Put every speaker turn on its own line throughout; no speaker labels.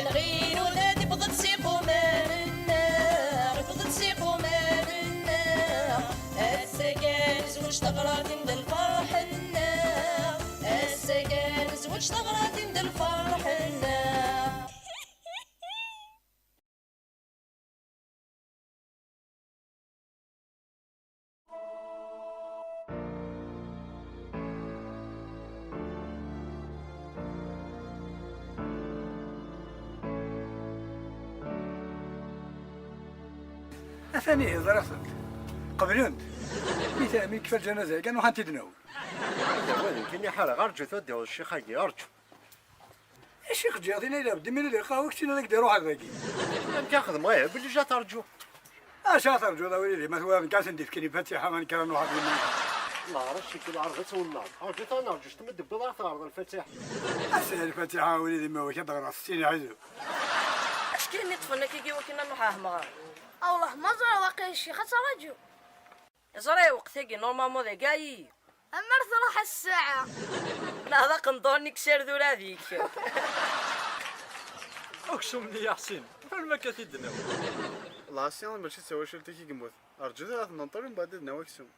الغير ونادي بغض سيقو مال النار بغض سيقو مال النار السكان زوج تغرات ند الفرح النار السكان زوج تغرات ند الفرح النار.
ثاني دراسة قبلون مثال كيف الجنازة كانوا حنتدناو.
وين كاين حالة أرجو توديو الشيخ هاكي أرجو.
الشيخ جاطينا إلا بدي من اللي قهوة كتير لك ديرو حق ذاكي.
أنت ياخذ معايا باللي جات أرجو.
شاطر جو ذا وليدي ما هو كاس ندير كني فاتحة ما نكرر واحد من
الله رشي كل عرضت والنار. أرجو أنا أرجو تمد بضاعة عرض الفاتحة.
أسهل الفاتحة وليدي ما هو كذا راسين عزو.
اش كاين اللي طفلنا كي كنا نروحاه مغار والله ما زرا واقع الشيخ تراجو زرا وقتي نورمالمون ذا كاي امرت روح الساعه لا هذا قنطوني كسر ذو هذيك
اقسم لي يا حسين فما كتدنا
الله سيان ماشي تسوى شلتي كي قموت ارجو ثلاث ننطر من بعد نواكسوم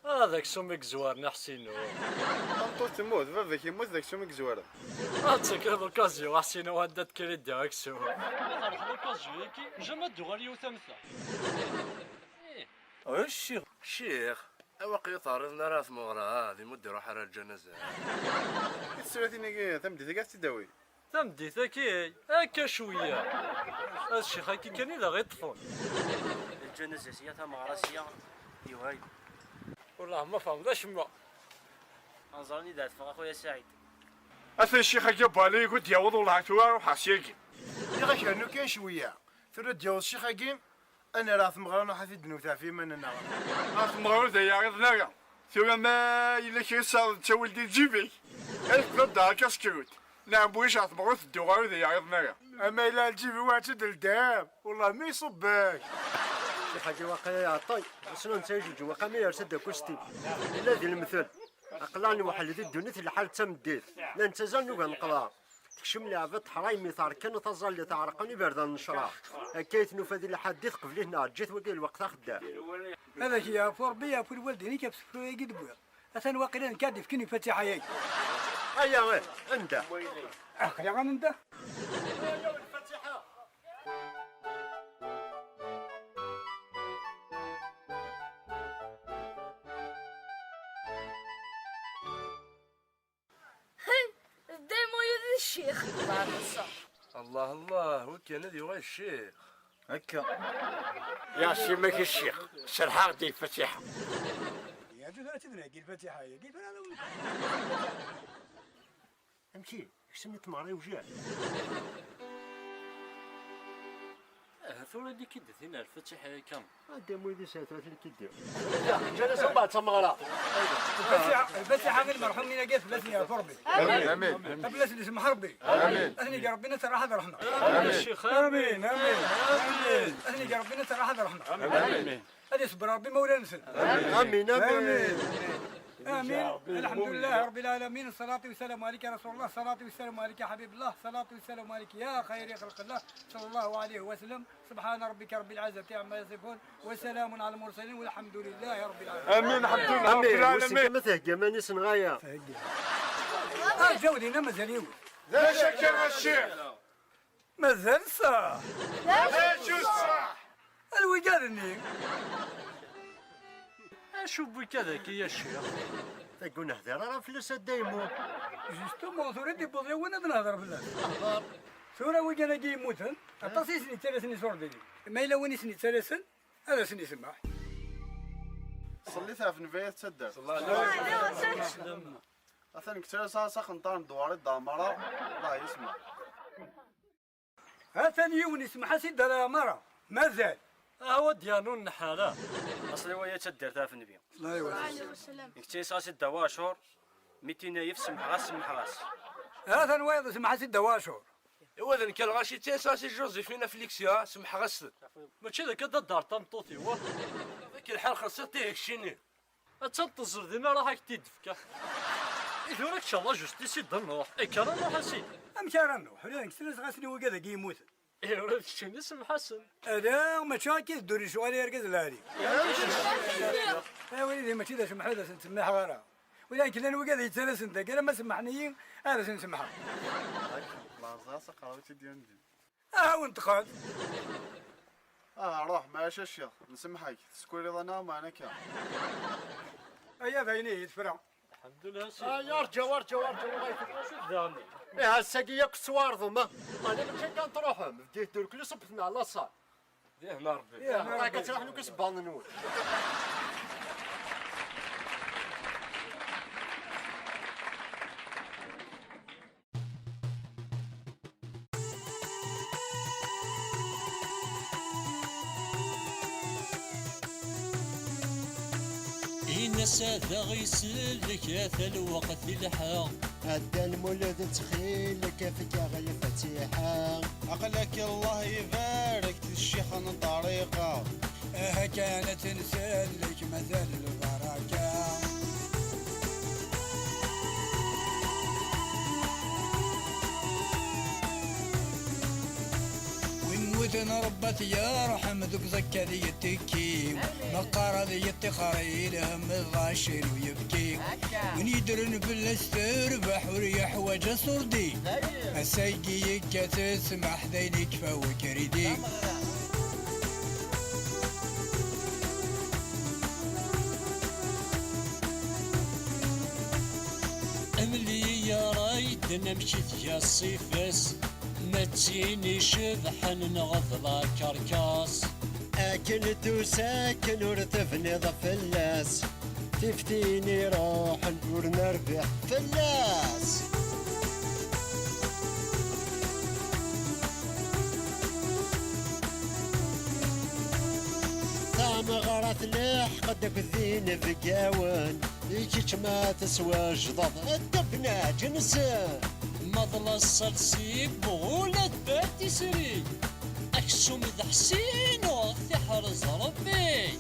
هذاك سمك زوارنا حسين
ننطر تموت فافك يموت ذاك سمك زوار
هاتك هذا الكازيو حسين وهدات كريدي اكسو هذا الكازيو كي جمد غالي ثمثة
الشيخ أوقي طاردنا راس مغرى هذه مدة روح على الجنازة.
السواتيني ثم ديتك تداوي
تمدي ذكي هكا شوية الشيخ هاكي كان إذا غير طفل
الجنازة سياتها مغراسية يوهاي
والله ما فهمناش ما
انظرني ذات فأخويا سعيد
أثر الشيخ جاب علي قلت يا وضو الله توار وحاسيك
يا غاش أنو كاين شوية ثرد ديال الشيخ هاكي أنا راه مغرنا حفيد نوثا في من النار.
راس مغرور ذا يا غير ثم ما إلا كي صار تولدي تجيبي ألف بدها كاسكروت نعم بويش راس مغرور الدوار ذا يا غير أما إلا تجيبي واحد الدهب والله ما يصبك.
الشيخ هاكي واقع يعطي شنو نتايج واقع ما يرسد كوستي الذي المثل أقلاني واحد ذي الدنيا الحال تمديت لا انت زانو كنقضى تكشم لي عفت حراي ميثار كان تظل اللي تعرقني بردا النشرة كيت نفذ الحديث قبليه نار جيت وقيل الوقت خدام
هذاك يا فوربي يا فول والديني كيف يقد بويا أثن واقيلا كادف كني فاتحة ياك.
أيا غير أنت
أخلي غان أنت.
الشيخ
الله وكان هذي غير الشيخ
هكا
يا سيمك الشيخ شرحة دي فتحة
يا جل تدنا قيل فاتحة يا قيل أنا
امشي كسمني تماري وجاع
ثورة دي كده هنا الفتحة كم
هذا مويدي ساترات اللي كدير
جلسوا بعد تمغرا
الفاتحة غير مرحوم من قيت بلسني يا فوربي.
آمين
بلسني اسم حربي. أثني يا ربنا ترى هذا رحمة.
الشيخ
آمين. أثني يا ربنا ترى هذا رحمة.
آمين
هذه صبر ربي مولانا سن.
آمين
آمين. الحمد لله رب العالمين الصلاة والسلام عليك يا رسول الله الصلاة والسلام عليك يا حبيب الله الصلاة والسلام عليك يا خير خلق الله صلى الله عليه وسلم سبحان ربك رب العزة عما يصفون وسلام على المرسلين والحمد لله رب العالمين.
آمين الحمد لله رب العالمين.
ما تهجى ماني سنغايا
جودي مازال يوم
لا شك يا الشيخ
مازال صح
لا شو صح
الوجادني
شو بك هذاك يا الشيخ
تقول نهدر راه فلوس دايمو
جوستومون ثورة دي بوضي وانا نهضر بالله ثورة وجانا جاي يموتن اتصي سني ثلاث صور ديالي ما إلا وين سني ثلاث هذا سني سماح
صليتها في نفاية تصدق
صلى الله عليه وسلم.
أثناء كتير ساسا خنطان دوار الدامرة الله يسمع
ها ثاني يوم يسمح سيد مرة مازال
هو ديانو النحالة
اصلي ويا تدير تاع في النبي
الله يوسع
كتي ساسي الدواشور 200 يف سمح غاس
ها ثاني وايض سمح سيد دواشور
إذا كان غاشي تيساسي جوزيفينا فليكسيا سمح غسل
ماشي ذاك الدار طمطوطي هو
ذاك الحال خاصها تيهكشيني
تنتظر ديما راح تدفكا إذا راك إن شاء الله جوستي سيد النوح كان راح سيد
امشي راه نروح ولا نكسر غاسني وكذا كي يموت.
ايوا شنو اسم حسن؟
هذا ما شاكي دوري شوال يركز لهادي. يا وليدي ما كذا سمح هذا نسمح غيرها. ولكن انا وكذا يتسلس انت كذا ما سمحني هذا نسمحها.
لازاس قراوتي ديالي.
وانت خالد.
روح ماشي الشيخ نسمحك سكولي ظنا ما انا كان.
ايا ذيني يتفرع.
الحمد لله سي.
يا رجا
شو دامي؟
هالساقية كسوار ضمه انا ملي كان تروحهم بديت دور كل صبتنا على الصال
ديهنا ربي.
راه كتروح لو كسبان نول
الناس هذا غيسلك هذا الوقت الحق
هدا المولد تخيلك فيك غير فتيحة
عقلك الله يبارك الشيخ طريقة
كانت نسلك مازال البركة ونموت نربت يا رحم ذوك زكا ذي التكي مقارا ذي التخري لهم الضاشر ويبكي من يدرن بالاستربح وريح وجه صردي السيقي تسمح ذينك فوكريدي
املي يا رايت نمشيت يا الصيفاس ما تجيني شبحن نغض كركاس
اكل ساكن ورتفني فلاس تفتيني روح ندور نربح فلاس ثام غرات لح قدك الذين فقاون يجيك ما تسوى جضض الدبنا جنسان
مظل الصلصيب بغولة باتي سري أكسوم ذا حسين وثحرز ربي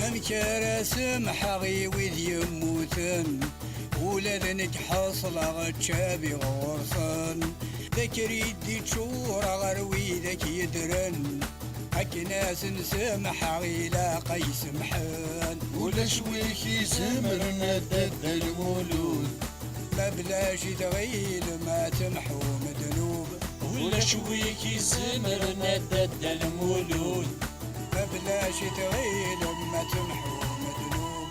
انكر سمح غيويد يموتن ولادنك حصل غتشابي غورصن ذكر يدي تشور غروي ذاك يدرن هاك ناس نسمح غيلا قيس محن
ولا شويك يسمر ندد المولود
ما بلاش تغيل ما تمحو مذنوب
ولا شويك يزمر ندد المولود
ما بلاش تغيل ما تمحو مذنوب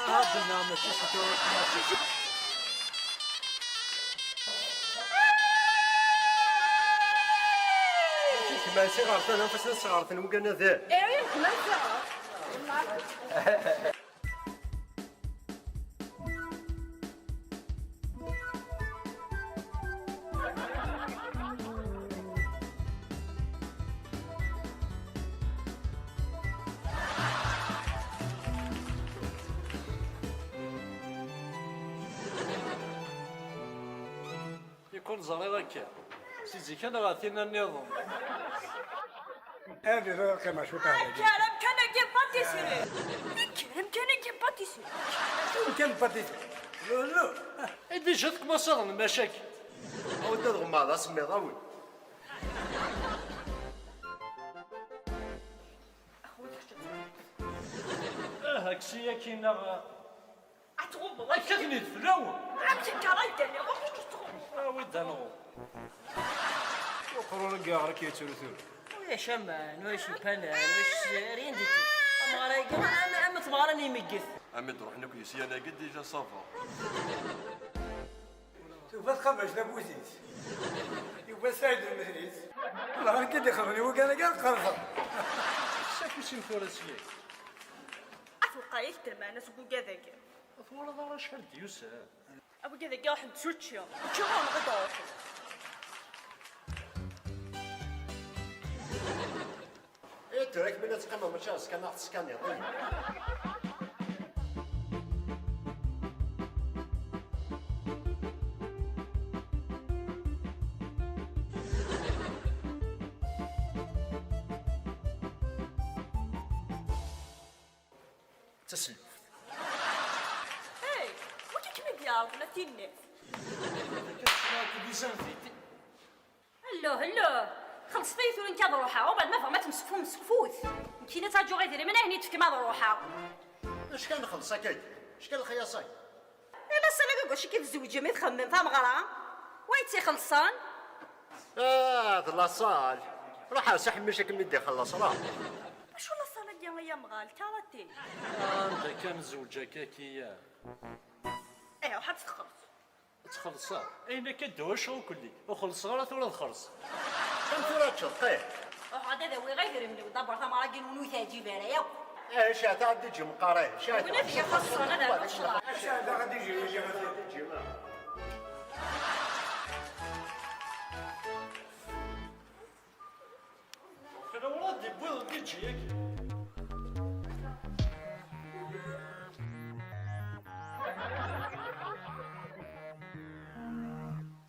هذا النعمة شو
ما صغارتنا نفسنا صغارتنا وقالنا ذا
ايه ما
يكون زريرك سيزي كان غاثينا النظام
هذه ذوق ما شو تعمل
كلام كان يجيب باتيسيري كلام كان يجيب باتيسيري
كم باتيس لا
إدي جاتك مصر المشاكل
او تضغم هذا سمي ضوي
هاكسيا كينا
اتغب
والله كتني تفلاو
عمتك كرايتني غوش تغب
ود نغو
وقرون قاعرك يترثون
يا شمان واش بلان واش رين ديتو اما راي اما تمارني ميقث
عمي تروح ناكل سيانا قد ديجا صافا
شوف تخمش لابوزيس يبقى سعيد المثليس والله انا كدي خمني وقال قال قرصه
شاكو سين فورسيا
اتوقع يكتب انا سوق كذاك
ثورة دار شحال ديوسا
ابو كذا قاعد تسوتشيا كمان غدا
ايه ترك من تقام ماشي كان سكان يعطي تسلف.
اي وكي كمي ديالك ولا تيني هلو هلو خلص فيت ولا نكاد روحها وبعد ما فهمت مسفوت كاينه تاجو غير ديري من هنا تفكي ما روحها.
اش كان خلص هكاك؟ اش كان الخياصاي؟
الا سنه كاع شي كيف الزوج ما يتخمم فاهم غرا وين تي خلصان؟
هذا لاصال راح صاحب مشاكل مدي خلص راه.
واش ولا الصاله ديال هي مغال تارتي
انت كان زوجك كيا
ايه وحد تخلص
تخلصها اين كدوش وكلي وخلص غلط ولا تخلص
كم ثورة تشطيه؟
وحد هذا وي غير من دابا ثما راه كينونو تاجي بلايا
ايش غادي تجي مقاريه؟
وانا فيا خاصه انا دابا
اش غادي يجي غادي تجي
انا ولادي بويض بيجيك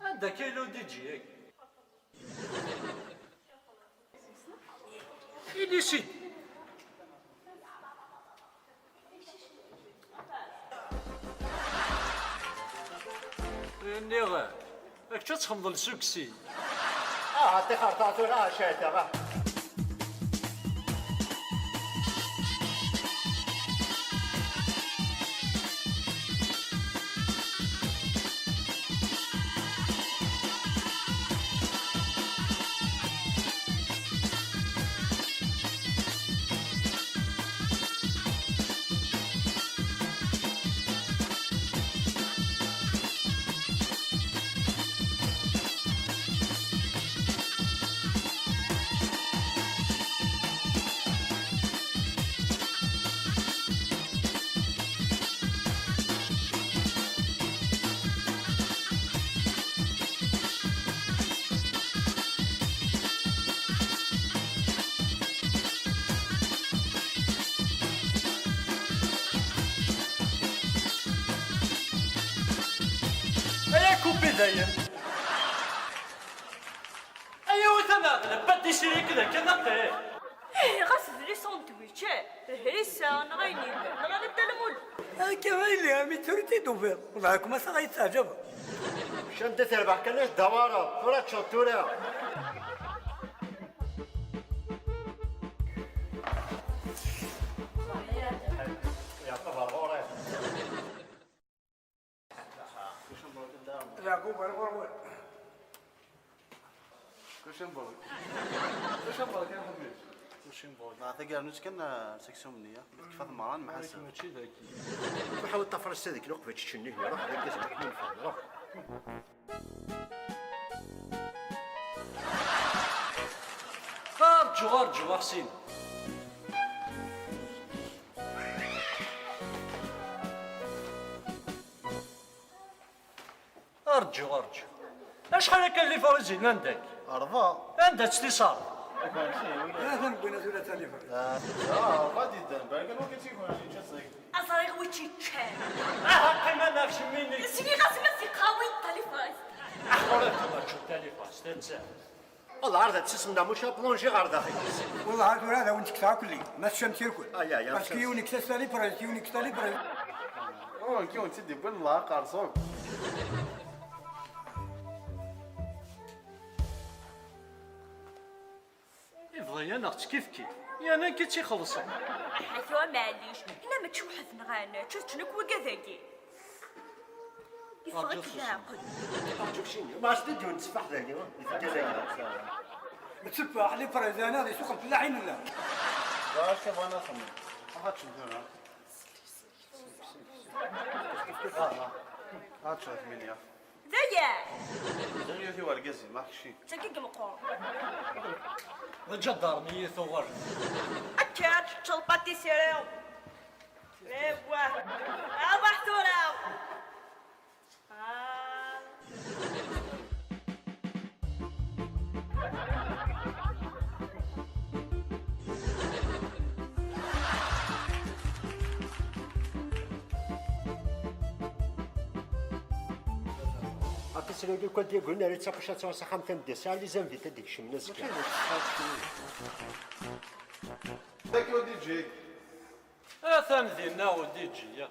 عندك كيلو دي جيك إلي سيد إني غا راك تخمض السوكسي
عطي خرطاتو راه شايته راه.
كوبي داير ايوا تناغلب بدي شري كذا كذا
ايه غاسل لي ساندويتش هريسان غيني نغالب تلمول
هاكا غير عمي تورتي دوفير والله كما غيتعجب.
شنت تربح كناش دواره ثورة تشطورة. يا طبعا غوري
لا قوة الغرور
كلش نبغي يا حبيبي كلش نبغي نعطيك نوت كنا سكسيون منيا كيف هذا مران محسن
ماشي ذاكي
نحاول تفرس هذيك الوقفة تشني هنا راه هذاك لازم تكون فاهم راه.
ارجو حسين ارجو اشحال كان اللي فوزين عندك؟
4
عندك اتصال
هذا نبغي نزول تليفون.
غادي يدان بالك ما كتيكون شي تصيق
اصاري غويتشي تشان
هاكي ما ناكش مني
سيني غاسل نفسي قوي التليفون
اخويا ما تشوف تليفون تنسى
والله عرض تسمنا مش بلونجي عرض اخي.
والله عاد هذا وانت كسا كلي ما تشمت يركل.
يا
باسكو يونيك تسالي براز يونيك تسالي براز.
كيون تدي بالله قرصون
يفضل انا كيف يا انا كي تيخلصوا
حيثوا معليش الا ما تشوحف نغانا تشوفنك وكذاكي يفرق العقل
ارجوك شنو ما عرفتش نديو نتسبح ذاك
تسبح لي براز انا هذا سوق في العين ولا.
واش كيف انا نخمم هات شوف هنا هات شوف منيا
ذايا
زي هو القزي ما شي
تكيك مقور
الجدار ثوار
اكاد تشلباتي سيريو ايوا ابحثونا
كسلو ديال كل ديال قلنا لي تسافش توسع 5 ديال ساعه اللي زنفيت هذيك الشمله سكان.
ذاك ودي تجيك
اثان دينا ودي تجي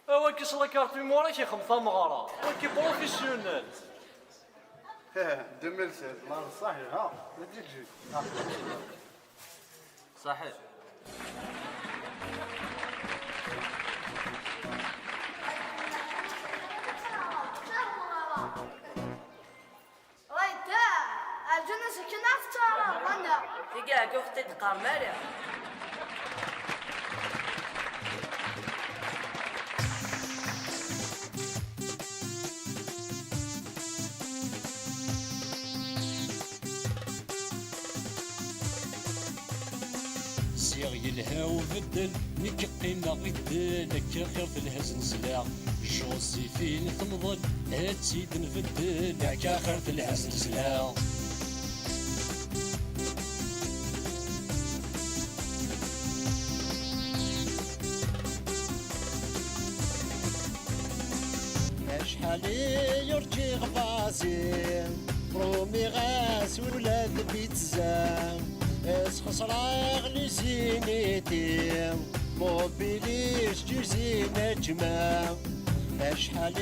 اوا كي صلا كارت ميمورا كيخمط مغاره وكي بروفيسيونيل
2007 الله صحيح ها لا تجي
صحيح.
الجنة سكنة افتارة وانا في قاع قفتي تقار مالي
سيغ يلها وبدل نكقينا غدل هكا خير في الهز نسلا جوزيفين تنضل هاتسيد نبدل هكا خير في الهز نسلا شحال يرجي غبازين رومي غاس ولاد بيت زام اسخص راغلي زينيتي موبيليش جيزي نجمة شحال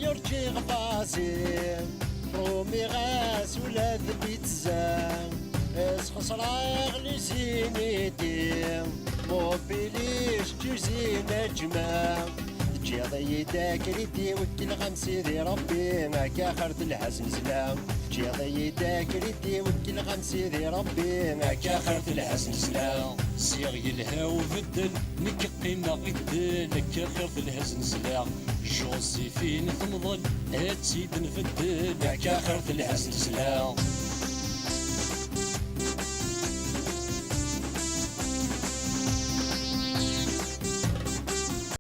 يرجي غبازين رومي غاس ولاد بيت زام اسخص راغلي زينيتي موبيليش جيزي نجمة جيضي داك ريدي وكل غمسي ذي ربي هكا خرت الحسن سلام جيضي داك ريدي وكل غمسي ذي ربي هكا خرت الحسن سلام سيغ يلها وبدل نكقينا غدل هكا خرت الحسن سلام جوزيفين تنضل هاتسيد نفدل هكا خرت الحسن سلام